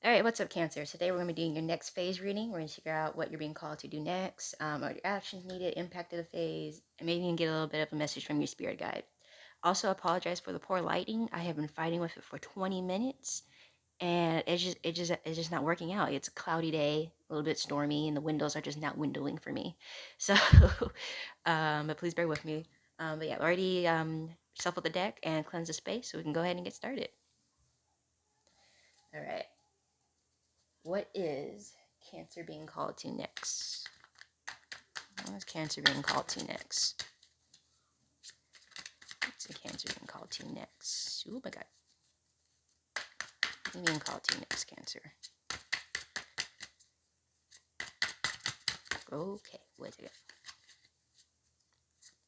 All right, what's up, Cancer? Today we're going to be doing your next phase reading. We're going to figure out what you're being called to do next, what your actions needed, impact of the phase, and maybe you can get a little bit of a message from your spirit guide. Also, apologize for the poor lighting. I have been fighting with it for 20 minutes, and it's just not working out. It's a cloudy day, a little bit stormy, and the windows are just not windowing for me. So, but please bear with me. But yeah, already shuffled the deck and cleanse the space, so we can go ahead and get started. All right. What is Cancer being called to next? What is Cancer being called to next? What's Cancer being called to next? Oh my God. What are you being called to next, Cancer? Okay, wait a minute.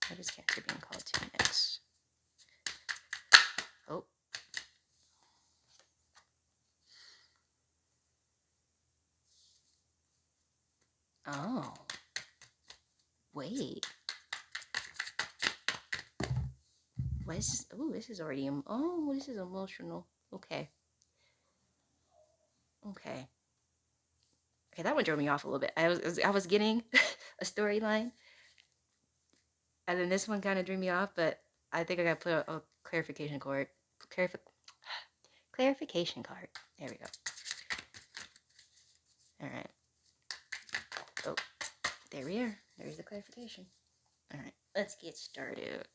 What is Cancer being called to next? Oh. Oh. Wait. What is this? Oh, this is already. Oh, this is emotional. Okay. Okay. Okay, that one drove me off a little bit. I was getting a storyline, and then this one kind of drew me off, but I think I got to put a clarification card. Clarification card. There we go. All right. Oh, there we are. There's the clarification. All right, let's get started.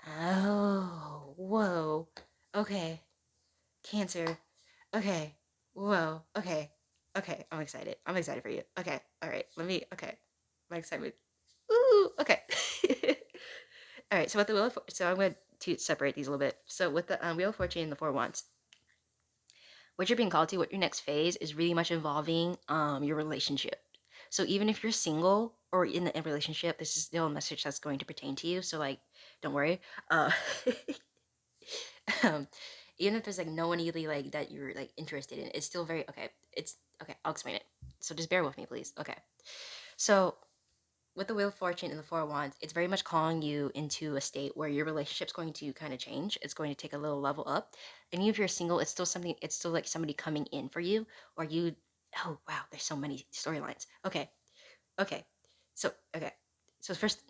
Oh, whoa. Okay. Cancer. Okay. Whoa. Okay. Okay. I'm excited. I'm excited for you. Okay. All right. Okay. My excitement. Ooh. Okay. All right. So with the wheel, so I'm going to separate these a little bit. So with the wheel of fortune and the four wands, what you're being called to, what your next phase is really much involving your relationship. So even if you're single or in a relationship, this is still a message that's going to pertain to you. So like, don't worry. Uh, um, even if there's like no one really like that you're like interested in, it's still very okay. It's okay. I'll explain it. So just bear with me, please. Okay. So with the Wheel of Fortune and the Four of Wands, it's very much calling you into a state where your relationship's going to kind of change. It's going to take a little level up. And even if you're single, it's still something, it's still like somebody coming in for you, or you, oh wow, there's so many storylines. Okay. Okay. Okay. So first,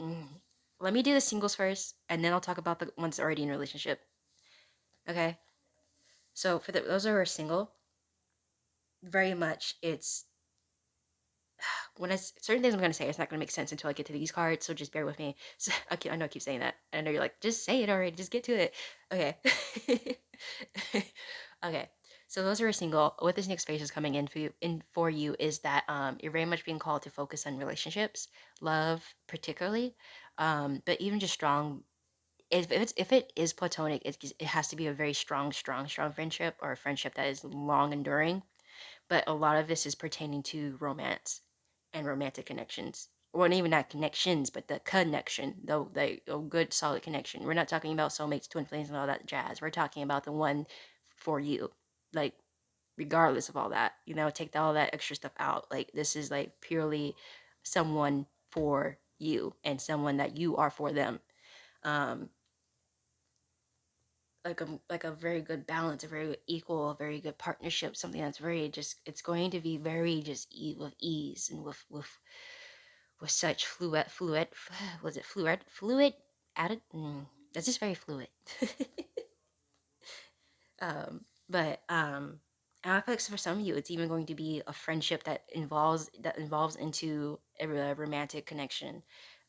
let me do the singles first, and then I'll talk about the ones already in a relationship. Okay. So for those who are single, very much it's when I certain things I'm gonna say, it's not gonna make sense until I get to these cards. So just bear with me. So I know I keep saying that. I know you're like, just say it already. Just get to it. Okay. Okay. So those who are single, what this next phase is coming in for you is that you're very much being called to focus on relationships, love particularly, but even just strong. If it is platonic, it has to be a very strong friendship, or a friendship that is long enduring. But a lot of this is pertaining to romance and romantic connections. Well, even not connections, but the connection, though, a good solid connection. We're not talking about soulmates, twin flames, and all that jazz. We're talking about the one for you, like regardless of all that. Take all that extra stuff out. Like this is like purely someone for you and someone that you are for them. Um, like a very good balance, a very equal, a very good partnership, something that's very just it's going to be very just with ease and with such fluid was it fluid added that's just very fluid. But and I feel like for some of you it's even going to be a friendship that involves into a romantic connection.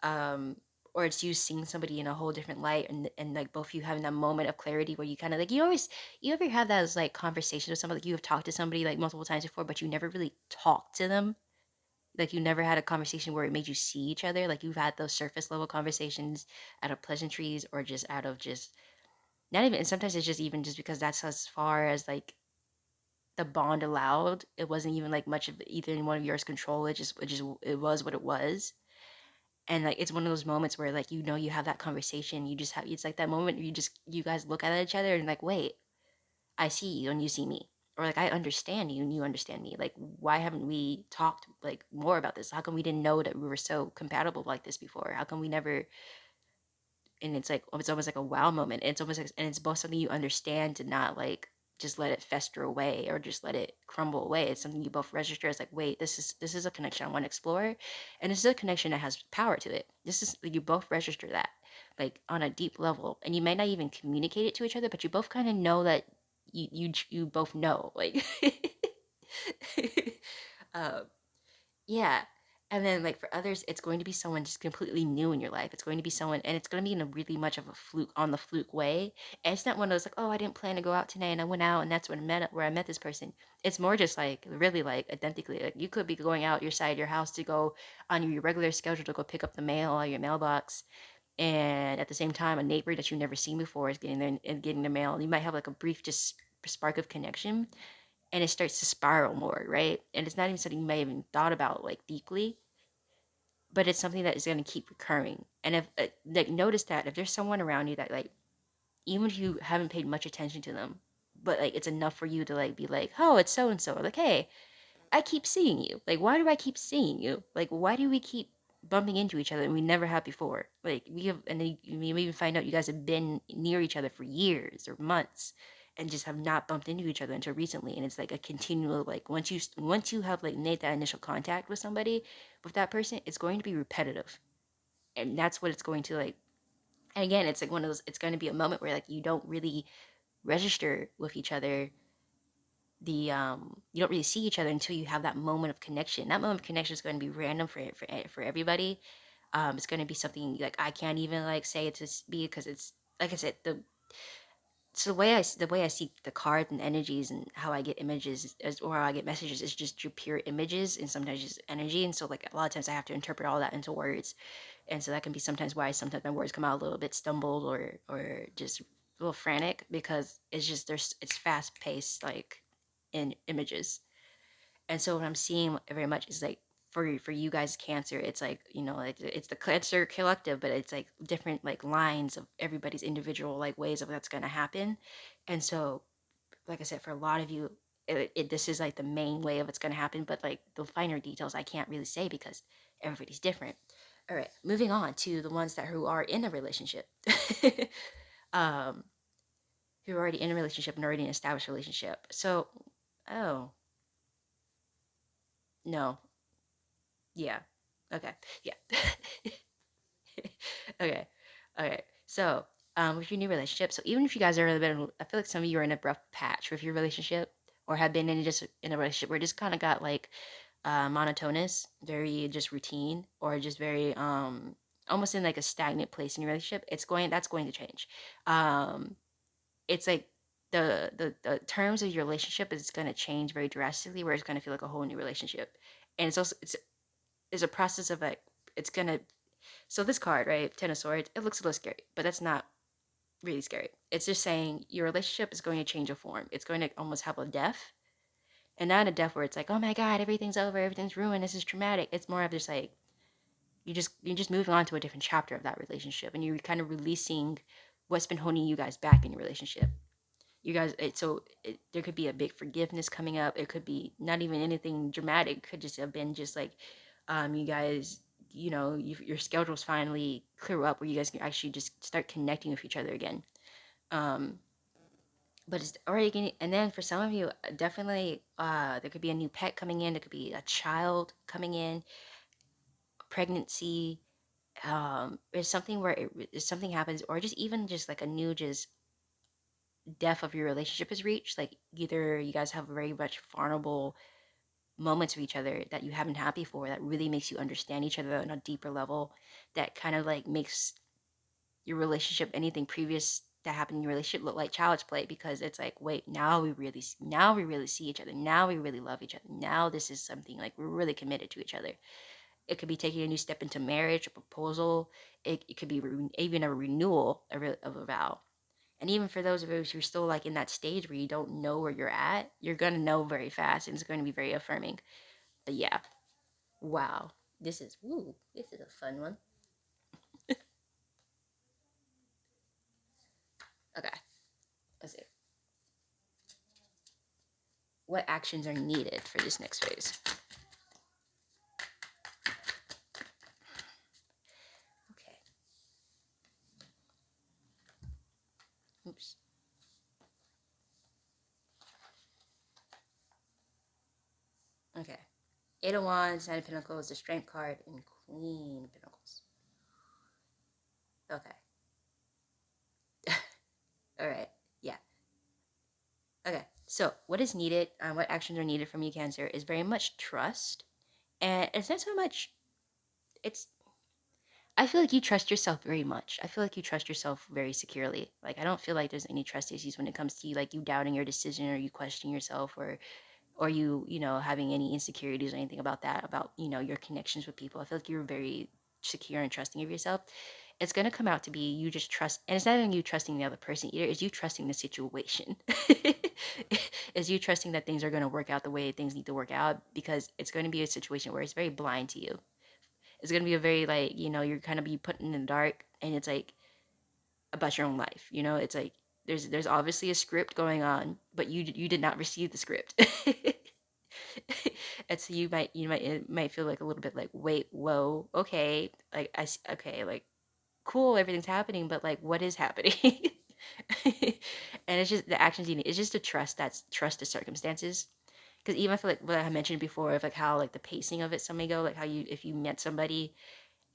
um or it's you seeing somebody in a whole different light, and like both of you having that moment of clarity where you kind of like you ever have those like conversations with somebody, like you have talked to somebody like multiple times before, but you never really talked to them. Like you never had a conversation where it made you see each other. Like you've had those surface level conversations out of pleasantries, or just out of just not even, and sometimes it's just even just because that's as far as like the bond allowed. It wasn't even like much of either in one of yours control. It was what it was. And like it's one of those moments where like you have that conversation. You just have It's like that moment where you guys look at each other and like, wait, I see you and you see me. Or like I understand you and you understand me. Like why haven't we talked like more about this? How come we didn't know that we were so compatible like this before? How come we never? And it's like it's almost like a wow moment. It's almost like, and it's both something you understand to not like just let it fester away or just let it crumble away. It's something you both register as like, wait, this is a connection I want to explore, and this is a connection that has power to it. This is you both register that like on a deep level, and you may not even communicate it to each other, but you both kind of know that you both know like uh, yeah. And then like for others, it's going to be someone just completely new in your life. It's going to be someone and it's going to be in a really much of a fluke on the fluke way. And it's not one of those like, oh, I didn't plan to go out today and I went out and that's when I met where I met this person. It's more just like really like identically. Like you could be going out your side of your house to go on your regular schedule to go pick up the mail at your mailbox. And at the same time, a neighbor that you've never seen before is getting there and getting the mail. You might have like a brief just spark of connection and it starts to spiral more, right? And it's not even something you may have even thought about like deeply, but it's something that is going to keep recurring. And if like notice that if there's someone around you that like even if you haven't paid much attention to them, but like it's enough for you to like be like, oh, it's so and so, like hey, I keep seeing you. Like, why do I keep seeing you? Like, why do we keep bumping into each other and we never have before? Like, we have, and then you even find out you guys have been near each other for years or months and just have not bumped into each other until recently. And it's like a continual, like, once you have like made that initial contact with somebody, with that person, it's going to be repetitive. And that's what it's going to like. And again, it's like one of those, it's going to be a moment where like you don't really register with each other you don't really see each other until you have that moment of connection. That moment of connection is going to be random for everybody. It's going to be something like I can't even like say it to be because it's like I said the way I see the cards and energies and how I get images or how I get messages is just your pure images and sometimes just energy. And so like a lot of times I have to interpret all that into words, and so that can be sometimes why sometimes my words come out a little bit stumbled or just a little frantic because it's just it's fast paced like in images. And so what I'm seeing very much is like for you guys cancer, it's like like it's the cancer collective, but it's like different like lines of everybody's individual like ways of that's going to happen. And so like I said, for a lot of you this is like the main way of it's going to happen, but like the finer details I can't really say because everybody's different. All right, moving on to the ones that who are in a relationship. um who are already in a relationship and already in an established relationship. So oh no. Yeah. Okay. Yeah. Okay. Okay. So, with your new relationship, so even if you guys are in a bit, I feel like some of you are in a rough patch with your relationship, or have been in just in a relationship where it just kind of got like monotonous, very just routine, or just very almost in like a stagnant place in your relationship. That's going to change. Um, it's like the terms of your relationship is going to change very drastically, where it's going to feel like a whole new relationship, and it's a process of like it's gonna so this card, right, Ten of Swords, it looks a little scary, but that's not really scary. It's just saying your relationship is going to change a form. It's going to almost have a death, and not a death where it's like, oh my god, everything's over, everything's ruined, this is traumatic. It's more of just like you're just moving on to a different chapter of that relationship, and you're kind of releasing what's been holding you guys back in your relationship. You guys, there could be a big forgiveness coming up. It could be not even anything dramatic. It could just have been just like, you guys, your schedules finally clear up where you guys can actually just start connecting with each other again. Um, but it's already getting, and then for some of you, definitely, there could be a new pet coming in. There could be a child coming in, pregnancy. There's something where something happens, or just even just like a new just depth of your relationship is reached. Like either you guys have very much vulnerable moments with each other that you haven't had before that really makes you understand each other on a deeper level that kind of like makes your relationship anything previous that happened in your relationship look like child's play because it's like wait now we really see each other, now we really love each other, now this is something like we're really committed to each other. It could be taking a new step into marriage, a proposal. It could be even a renewal of a vow. And even for those of us who are still like in that stage where you don't know where you're at, you're gonna know very fast and it's going to be very affirming. But yeah, wow. This is a fun one. Okay, let's see. What actions are needed for this next phase? Okay. Oops. Eight of Wands, Nine of Pentacles, the Strength card, and Queen of Pentacles. Okay. All right. Yeah. Okay. So, what is needed, what actions are needed from you, Cancer, is very much trust. And it's not so much, it's, I feel like you trust yourself very much. I feel like you trust yourself very securely. Like, I don't feel like there's any trust issues when it comes to you, like you doubting your decision or you questioning yourself or you know, having any insecurities or anything about that, about, you know, your connections with people. I feel like you're very secure and trusting of yourself. It's going to come out to be you just trust, and it's not even you trusting the other person either, it's you trusting the situation. It's you trusting that things are going to work out the way things need to work out, because it's going to be a situation where it's very blind to you. It's going to be a very, like, you know, you're kind of be put in the dark, and it's like about your own life, you know. It's like there's obviously a script going on, but you did not receive the script. And so you might it might feel like a little bit like, wait, whoa, okay, like okay, like cool, everything's happening, but like what is happening? And it's just the actions you need. It's just to trust, that's trust the circumstances. Because even I feel like what I mentioned before of like how like the pacing of it, some may go like how you, if you met somebody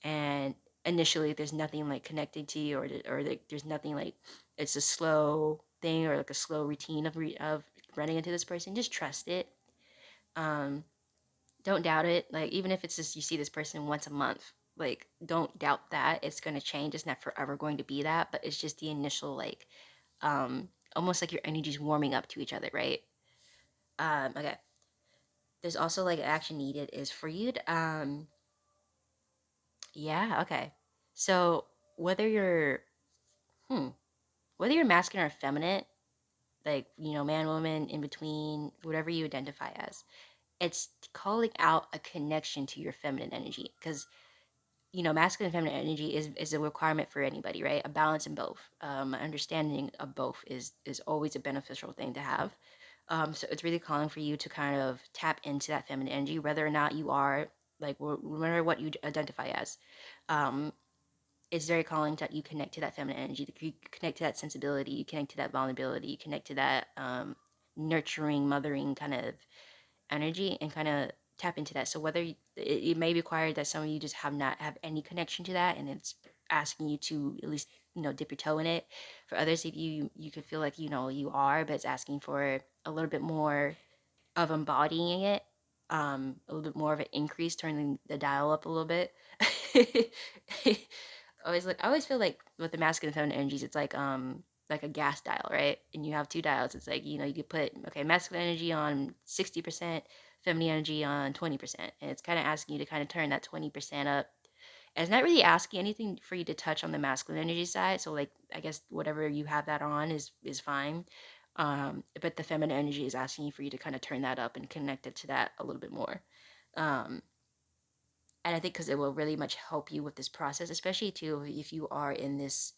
and initially there's nothing like connecting to you, or like there's nothing, like it's a slow thing or like a slow routine of running into this person, just trust it. um don't doubt it. Like even if it's just you see this person once a month, like don't doubt that it's going to change. It's not forever going to be that, but it's just the initial, like, um almost like your energy's warming up to each other, right? Okay. There's also like action needed is for you to, yeah, okay. So whether you're, hmm, whether you're masculine or feminine, like, you know, man, woman, in between, whatever you identify as, it's calling out a connection to your feminine energy. Because, you know, masculine and feminine energy is a requirement for anybody, right? A balance in both. Understanding of both is always a beneficial thing to have. So it's really calling for you to kind of tap into that feminine energy, whether or not you are, like, remember what you identify as. Um, it's very calling that you connect to that feminine energy, that you connect to that sensibility, you connect to that vulnerability, you connect to that, nurturing, mothering kind of energy, and kind of tap into that. So whether it may require that some of you just have not have any connection to that, and it's asking you to at least, you know, dip your toe in it. For others of you, you could feel like, you know, you are, but it's asking for a little bit more of embodying it, a little bit more of an increase, turning the dial up a little bit. Always like, I always feel like with the masculine and feminine energies, it's like a gas dial, right? And you have two dials. It's like, you know, you could put, okay, masculine energy on 60%, feminine energy on 20, and it's kind of asking you to kind of turn that 20% up. And it's not really asking anything for you to touch on the masculine energy side. So like, I guess whatever you have that on is fine. But the feminine energy is asking for you to kind of turn that up and connect it to that a little bit more. Um, and I think because it will really much help you with this process, especially too if you are in this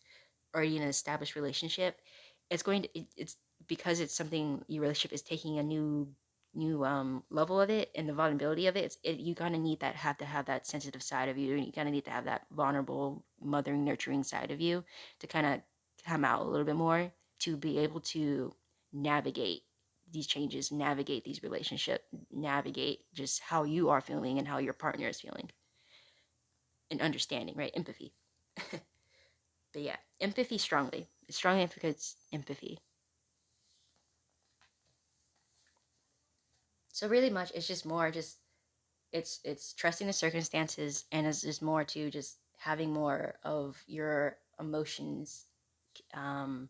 already in an established relationship. It's going to it's because it's something, your relationship is taking a new level of it, and the vulnerability of it. You kind of need that, have to have that sensitive side of you, and you kind of need to have that vulnerable, mothering, nurturing side of you to kind of come out a little bit more, to be able to navigate these changes, navigate these relationships, navigate just how you are feeling and how your partner is feeling, and understanding, right? Empathy. But yeah, empathy strongly. Strong empathy. So really much, it's just more just, it's trusting the circumstances, and it's just more to just having more of your emotions. Um,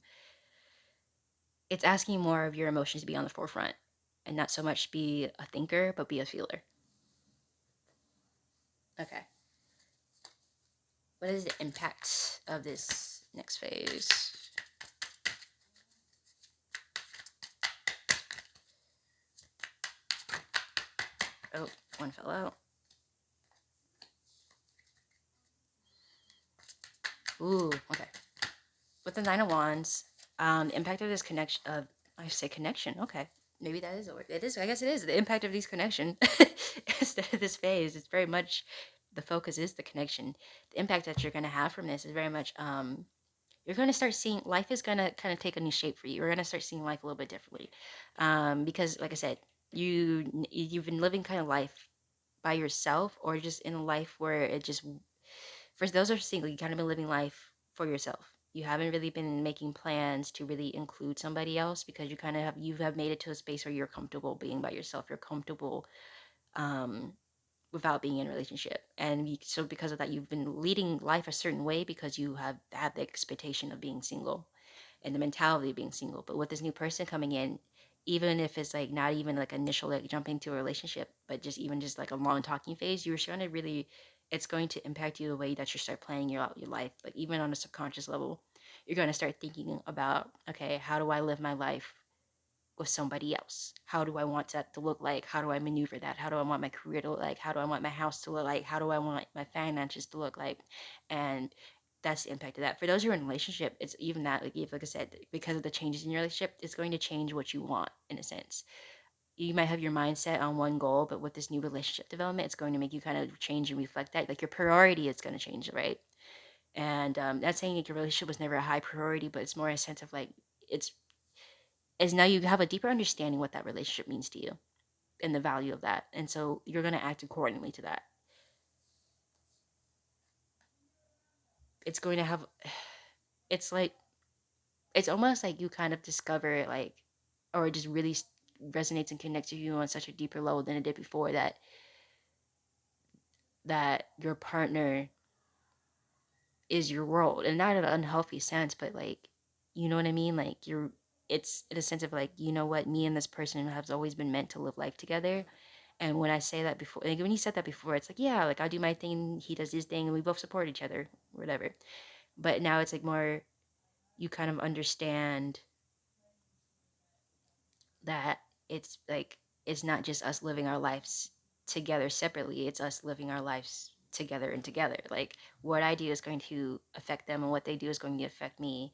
it's asking more of your emotions to be on the forefront, and not so much be a thinker, but be a feeler. Okay. What is the impact of this next phase? Oh, one fell out. Ooh, okay. With the Nine of Wands, the impact of this connection of, I say connection, okay. Maybe that is a word. It is, I guess it is. The impact of these connection instead of this phase. It's very much, the focus is the connection. The impact that you're gonna have from this is very much, you're gonna start seeing life is gonna kind of take a new shape for you. You're gonna start seeing life a little bit differently. Because like I said, you've been living kind of life by yourself or just in a life where it just, for those who are single, you kind of been living life for yourself. You haven't really been making plans to really include somebody else because you have made it to a space where you're comfortable being by yourself. You're comfortable um, without being in a relationship, and so because of that, you've been leading life a certain way because you have had the expectation of being single and the mentality of being single. But with this new person coming in, even if it's like not even like initial like jumping to a relationship, but just even just like a long talking phase, you're going to really, it's going to impact you the way that you start planning your life. Like even on a subconscious level, you're going to start thinking about, okay, how do I live my life with somebody else? How do I want that to look like? How do I maneuver that? How do I want my career to look like? How do I want my house to look like? How do I want my finances to look like? And that's the impact of that. For those who are in a relationship, it's even that, like, if, like I said, because of the changes in your relationship, it's going to change what you want in a sense. You might have your mindset on one goal, but with this new relationship development, it's going to make you kind of change and reflect that. Like your priority is going to change, right? And that's saying like your relationship was never a high priority, but it's more a sense of like, it's is now you have a deeper understanding what that relationship means to you and the value of that. And so you're going to act accordingly to that. It's going to have, it's like, it's almost like you kind of discover, like, or it just really resonates and connects with you on such a deeper level than it did before, that your partner is your world, and not in an unhealthy sense, but like, you know what I mean? Like, it's in a sense of like, you know what, me and this person has always been meant to live life together. And when I say that before, like when you said that before, it's like, yeah, like I'll do my thing, he does his thing, and we both support each other, whatever. But now it's like more, you kind of understand that it's like, it's not just us living our lives together separately, it's us living our lives together and together. Like what I do is going to affect them, and what they do is going to affect me.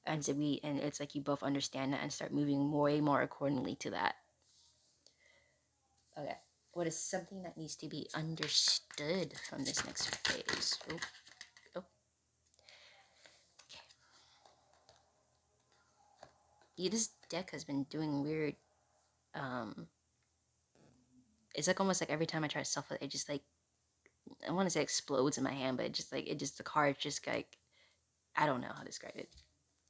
And so and it's like you both understand that and start moving way more accordingly to that. Okay. What is something that needs to be understood from this next phase? Oh, oh. Yeah, this deck has been doing weird. Um, it's like almost like every time I try to shuffle it, it just like, I want to say explodes in my hand, but it just like, it just, the card just like, I don't know how to describe it.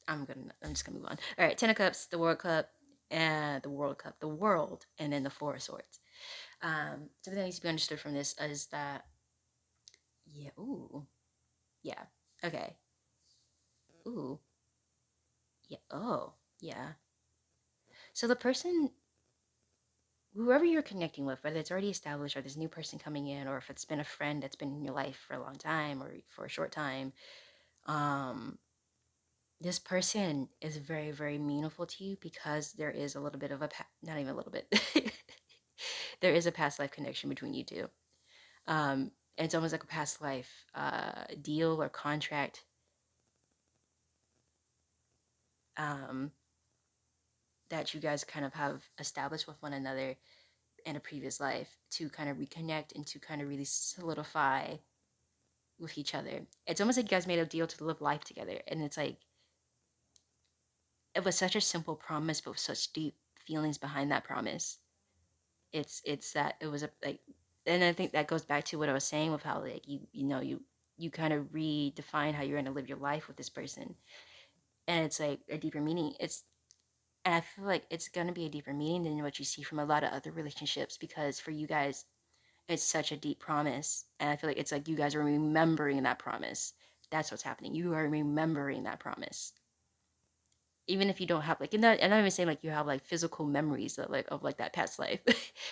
I'm just gonna move on. All right, Ten of Cups, the World Cup, and the World Cup, the World, and then the Four of Swords. Something that needs to be understood from this is that, yeah, ooh, yeah, okay, ooh, yeah, oh, yeah. So the person, whoever you're connecting with, whether it's already established or this new person coming in, or if it's been a friend that's been in your life for a long time or for a short time, um, this person is very, very meaningful to you because there is a little bit of a, not even a little bit, there is a past life connection between you two. It's almost like a past life deal or contract um, that you guys kind of have established with one another in a previous life to kind of reconnect and to kind of really solidify with each other. It's almost like you guys made a deal to live life together, and it's like it was such a simple promise, but with such deep feelings behind that promise. It's that it was a like, and I think that goes back to what I was saying with how like you kind of redefine how you're going to live your life with this person, and it's like a deeper meaning. And I feel like it's going to be a deeper meaning than what you see from a lot of other relationships because for you guys it's such a deep promise, and I feel like it's like you guys are remembering that promise. That's what's happening. You are remembering that promise, even if you don't have like, and I'm not even saying like you have like physical memories of like that past life.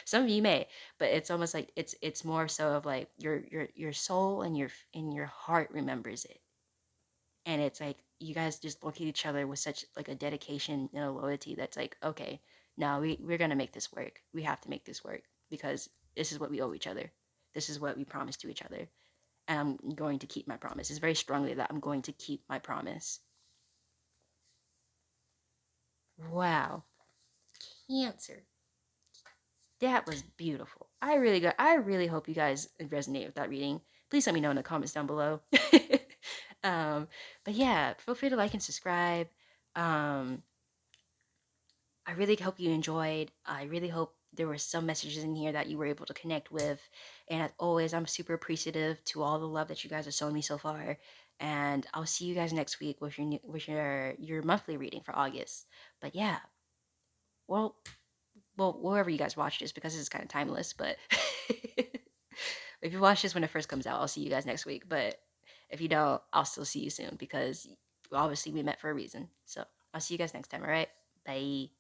Some of you may, but it's almost like it's more so of like your soul and your heart remembers it, and it's like you guys just look at each other with such like a dedication and a loyalty that's like, okay, now we're gonna make this work. We have to make this work because this is what we owe each other. This is what we promised to each other, and I'm going to keep my promise. It's very strongly that I'm going to keep my promise. Wow, Cancer. That was beautiful. I really hope you guys resonate with that reading. Please let me know in the comments down below. um, but yeah, feel free to like and subscribe. I really hope you enjoyed. I really hope there were some messages in here that you were able to connect with. And as always, I'm super appreciative to all the love that you guys have shown me so far. And I'll see you guys next week with your monthly reading for August. But yeah, well, wherever you guys watch this, because it's kind of timeless. But if you watch this when it first comes out, I'll see you guys next week. But if you don't, I'll still see you soon because obviously we met for a reason. So I'll see you guys next time. All right, bye.